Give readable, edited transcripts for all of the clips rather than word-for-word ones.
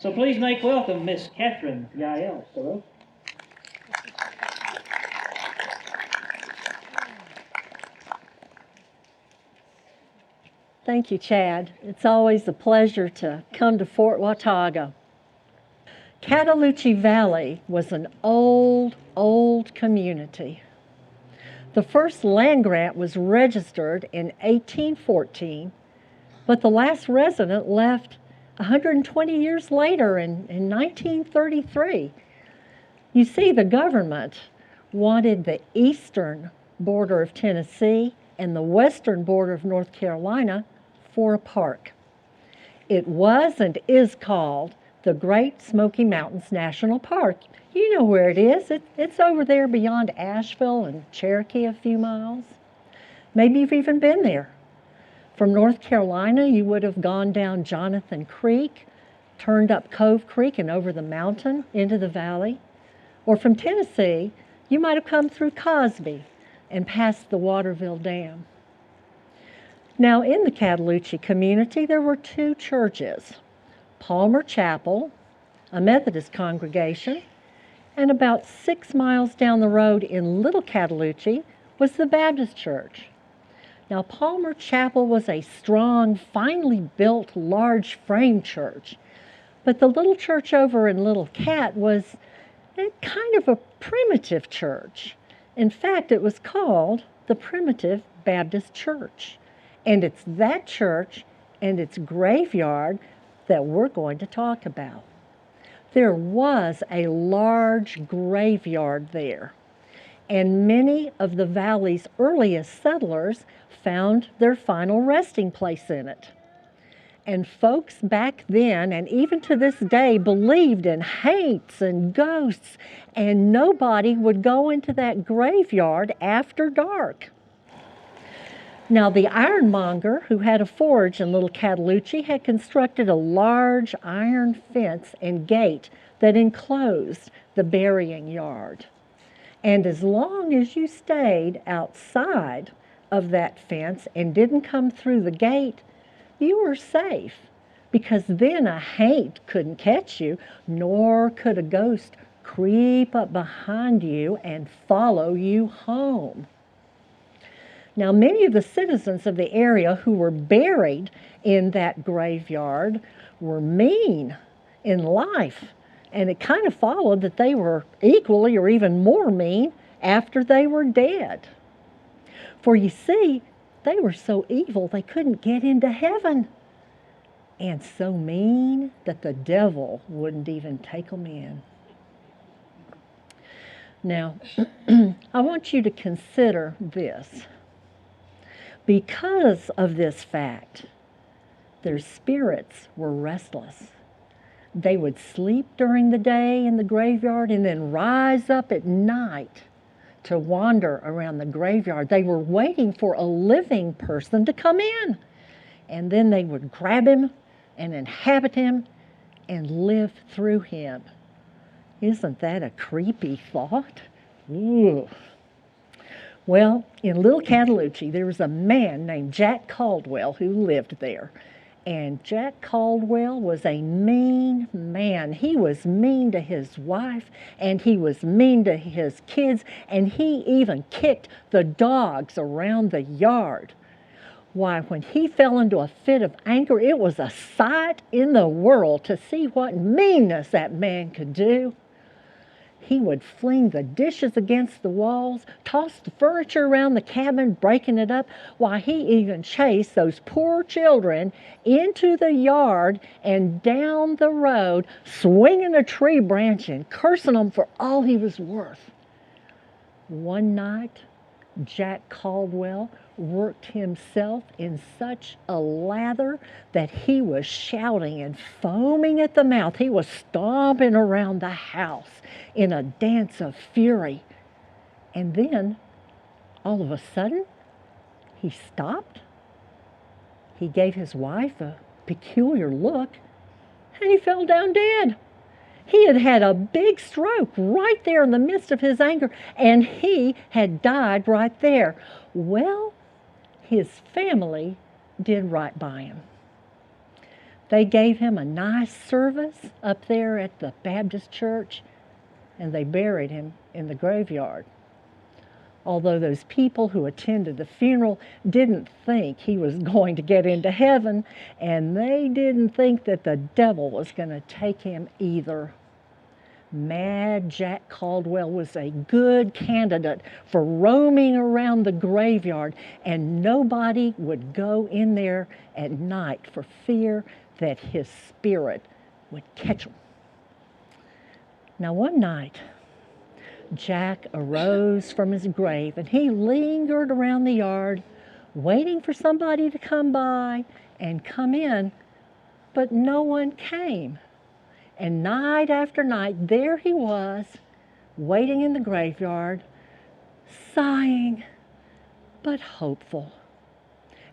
So please make welcome Miss Catherine Yael. Hello. Thank you, Chad. It's always a pleasure to come to Fort Watauga. Cataloochee Valley was an old community. The first land grant was registered in 1814, but the last resident left 120 years later in 1933. You see, the government wanted the eastern border of Tennessee and the western border of North Carolina for a park. It was and is called the Great Smoky Mountains National Park. You know where it is. It's over there beyond Asheville and Cherokee a few miles. Maybe you've even been there. From North Carolina, you would have gone down Jonathan Creek, turned up Cove Creek and over the mountain into the valley. Or from Tennessee, you might have come through Cosby and past the Waterville Dam. Now, in the Cataloochee community, there were two churches, Palmer Chapel, a Methodist congregation, and about 6 miles down the road in Little Cataloochee was the Baptist church. Now, Palmer Chapel was a strong, finely built, large frame church, but the little church over in Little Cat was kind of a primitive church. In fact, it was called the Primitive Baptist Church. And it's that church and its graveyard that we're going to talk about. There was a large graveyard there, and many of the valley's earliest settlers found their final resting place in it. And folks back then, and even to this day, believed in haints and ghosts, and nobody would go into that graveyard after dark. Now, the ironmonger who had a forge in Little Cataloochee had constructed a large iron fence and gate that enclosed the burying yard. And as long as you stayed outside of that fence and didn't come through the gate, you were safe, because then a haint couldn't catch you, nor could a ghost creep up behind you and follow you home. Now, many of the citizens of the area who were buried in that graveyard were mean in life, and it kind of followed that they were equally or even more mean after they were dead. For you see, they were so evil they couldn't get into heaven, and so mean that the devil wouldn't even take them in. Now, I want you to consider this. Because of this fact, their spirits were restless. They would sleep during the day in the graveyard and then rise up at night to wander around the graveyard. They were waiting for a living person to come in, and then they would grab him and inhabit him and live through him. Isn't that a creepy thought? Ooh. Well, in Little Cataloochee, there was a man named Jack Caldwell who lived there. And Jack Caldwell was a mean man. He was mean to his wife, and he was mean to his kids, and he even kicked the dogs around the yard. Why, when he fell into a fit of anger, it was a sight in the world to see what meanness that man could do. He would fling the dishes against the walls, toss the furniture around the cabin, breaking it up. Why, he even chased those poor children into the yard and down the road, swinging a tree branch and cursing them for all he was worth. One night, Jack Caldwell worked himself in such a lather that he was shouting and foaming at the mouth. He was stomping around the house in a dance of fury. And then, all of a sudden, he stopped. He gave his wife a peculiar look, and he fell down dead. He had had a big stroke right there in the midst of his anger, and he had died right there. Well, his family did right by him. They gave him a nice service up there at the Baptist church, and they buried him in the graveyard. Although those people who attended the funeral didn't think he was going to get into heaven, and they didn't think that the devil was going to take him either. Mad Jack Caldwell was a good candidate for roaming around the graveyard, and nobody would go in there at night for fear that his spirit would catch him. Now one night, Jack arose from his grave and he lingered around the yard, waiting for somebody to come by and come in, but no one came. And night after night, there he was, waiting in the graveyard, sighing, but hopeful.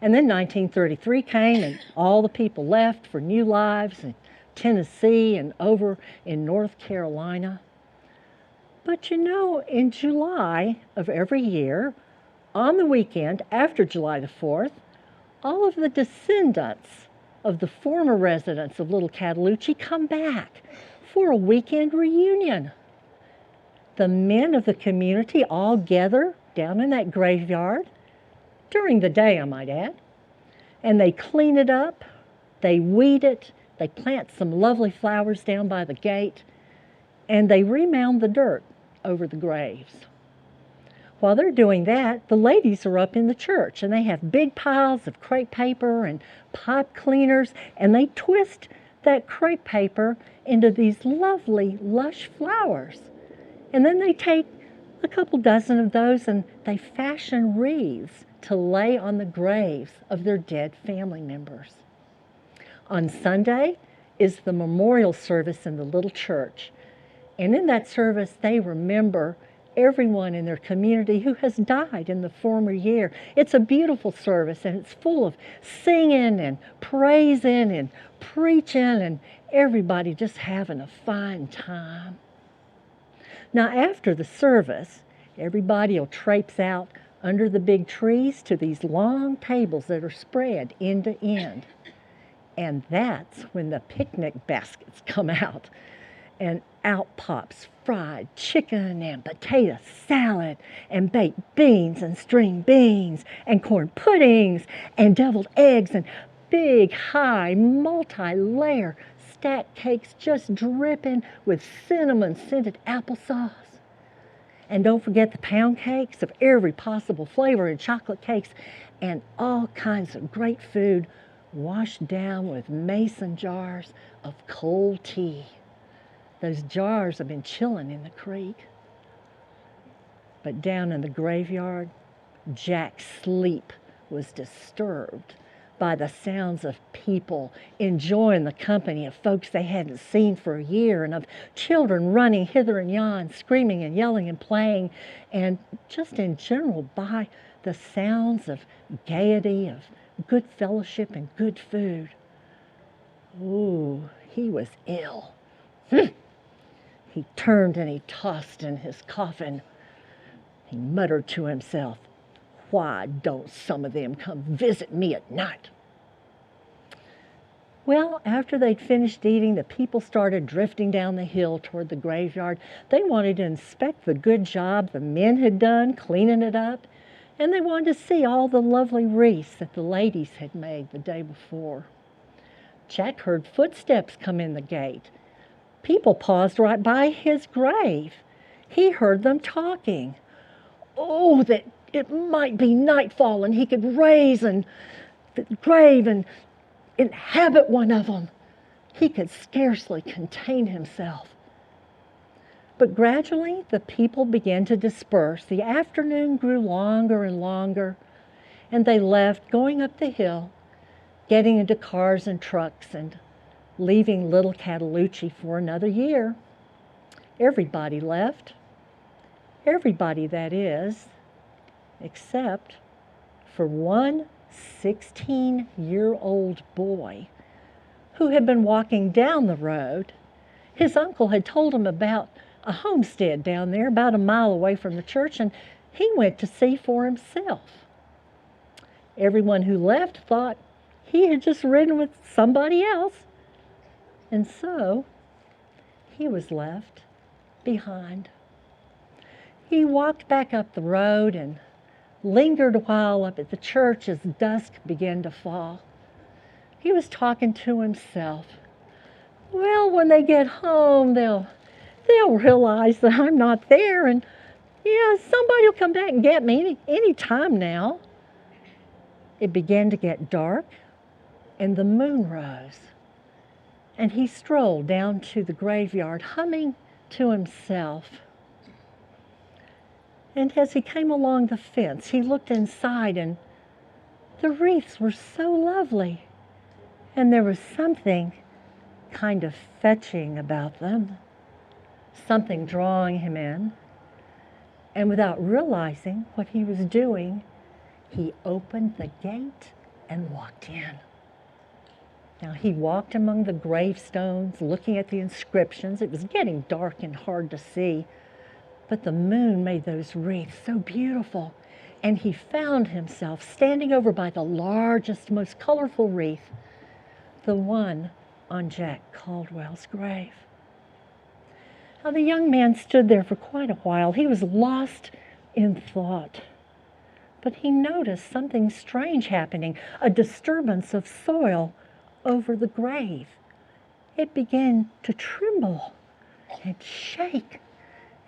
And then 1933 came, and all the people left for new lives in Tennessee and over in North Carolina. But you know, in July of every year, on the weekend after July the 4th, all of the descendants of the former residents of Little Cataloochee come back for a weekend reunion. The men of the community all gather down in that graveyard, during the day I might add, and they clean it up, they weed it, they plant some lovely flowers down by the gate, and they remound the dirt over the graves. While they're doing that, the ladies are up in the church, and they have big piles of crepe paper and pipe cleaners, and they twist that crepe paper into these lovely, lush flowers. And then they take a couple dozen of those and they fashion wreaths to lay on the graves of their dead family members. On Sunday is the memorial service in the little church. And in that service, they remember everyone in their community who has died in the former year. It's a beautiful service, and it's full of singing and praising and preaching and everybody just having a fine time. Now, after the service, everybody will traipse out under the big trees to these long tables that are spread end to end. And that's when the picnic baskets come out. And out pops fried chicken and potato salad and baked beans and string beans and corn puddings and deviled eggs and big, high, multi-layer stacked cakes just dripping with cinnamon-scented applesauce. And don't forget the pound cakes of every possible flavor and chocolate cakes and all kinds of great food washed down with mason jars of cold tea. Those jars have been chilling in the creek. But down in the graveyard, Jack's sleep was disturbed by the sounds of people enjoying the company of folks they hadn't seen for a year, and of children running hither and yon, screaming and yelling and playing, and just in general by the sounds of gaiety, of good fellowship and good food. Ooh, he was ill. He turned and he tossed in his coffin. He muttered to himself, "Why don't some of them come visit me at night?" Well, after they'd finished eating, the people started drifting down the hill toward the graveyard. They wanted to inspect the good job the men had done cleaning it up, and they wanted to see all the lovely wreaths that the ladies had made the day before. Jack heard footsteps come in the gate. People paused right by his grave. He heard them talking. Oh, that it might be nightfall and he could raise and the grave and inhabit one of them. He could scarcely contain himself. But gradually the people began to disperse. The afternoon grew longer and longer, and they left, going up the hill, getting into cars and trucks and leaving Little Cataloochee for another year. Everybody left. Everybody, that is, except for one 16-year-old boy who had been walking down the road. His uncle had told him about a homestead down there about a mile away from the church, and he went to see for himself. Everyone who left thought he had just ridden with somebody else, And so he was left behind. He walked back up the road and lingered a while up at the church as dusk began to fall. He was talking to himself. Well, when they get home, they'll realize that I'm not there, and yeah, somebody will come back and get me any time now. It began to get dark, and the moon rose. And he strolled down to the graveyard, humming to himself. And as he came along the fence, he looked inside, and the wreaths were so lovely. And there was something kind of fetching about them, something drawing him in. And without realizing what he was doing, he opened the gate and walked in. Now, he walked among the gravestones, looking at the inscriptions. It was getting dark and hard to see, but the moon made those wreaths so beautiful. And he found himself standing over by the largest, most colorful wreath, the one on Jack Caldwell's grave. Now, the young man stood there for quite a while. He was lost in thought. But he noticed something strange happening, a disturbance of soil over the grave. It began to tremble and shake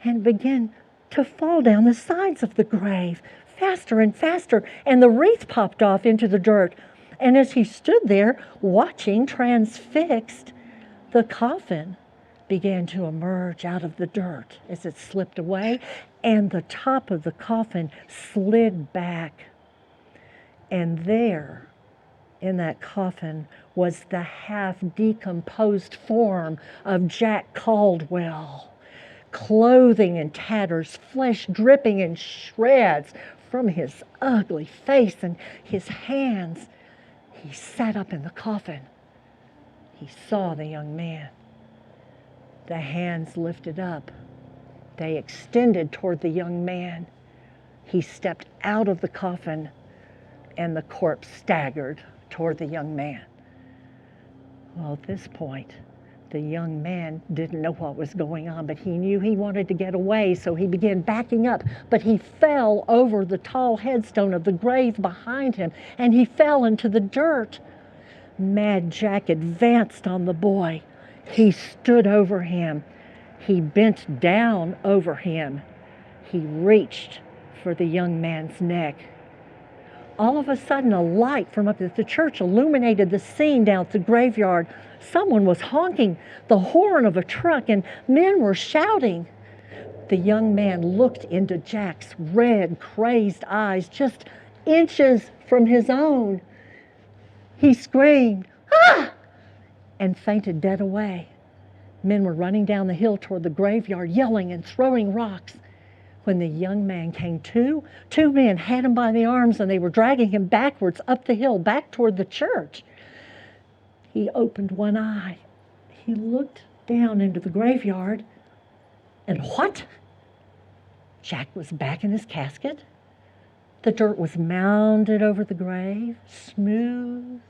and began to fall down the sides of the grave, faster and faster, and the wreath popped off into the dirt. And as he stood there watching, transfixed, the coffin began to emerge out of the dirt as it slipped away, and the top of the coffin slid back. And there, in that coffin, was the half-decomposed form of Jack Caldwell, clothing in tatters, flesh dripping in shreds from his ugly face and his hands. He sat up in the coffin. He saw the young man. The hands lifted up. They extended toward the young man. He stepped out of the coffin, and the corpse staggered toward the young man. Well, at this point, the young man didn't know what was going on, but he knew he wanted to get away, so he began backing up. But he fell over the tall headstone of the grave behind him, and he fell into the dirt. Mad Jack advanced on the boy. He stood over him. He bent down over him. He reached for the young man's neck. All of a sudden, a light from up at the church illuminated the scene down at the graveyard. Someone was honking the horn of a truck, and men were shouting. The young man looked into Jack's red, crazed eyes, just inches from his own. He screamed, "Ah!" and fainted dead away. Men were running down the hill toward the graveyard, yelling and throwing rocks. When the young man came to, two men had him by the arms, and they were dragging him backwards up the hill, back toward the church. He opened one eye. He looked down into the graveyard, and what? Jack was back in his casket. The dirt was mounded over the grave, smooth.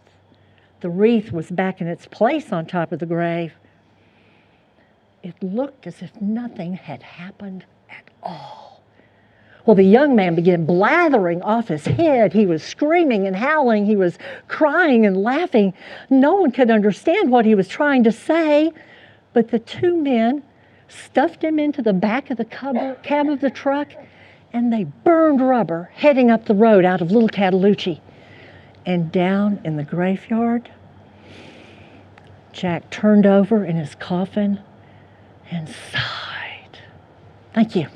The wreath was back in its place on top of the grave. It looked as if nothing had happened at all. Well, the young man began blathering off his head. He was screaming and howling. He was crying and laughing. No one could understand what he was trying to say, but the two men stuffed him into the back of the cab of the truck, and they burned rubber heading up the road out of Little Cataloochee. And down in the graveyard, Jack turned over in his coffin and sighed. Thank you.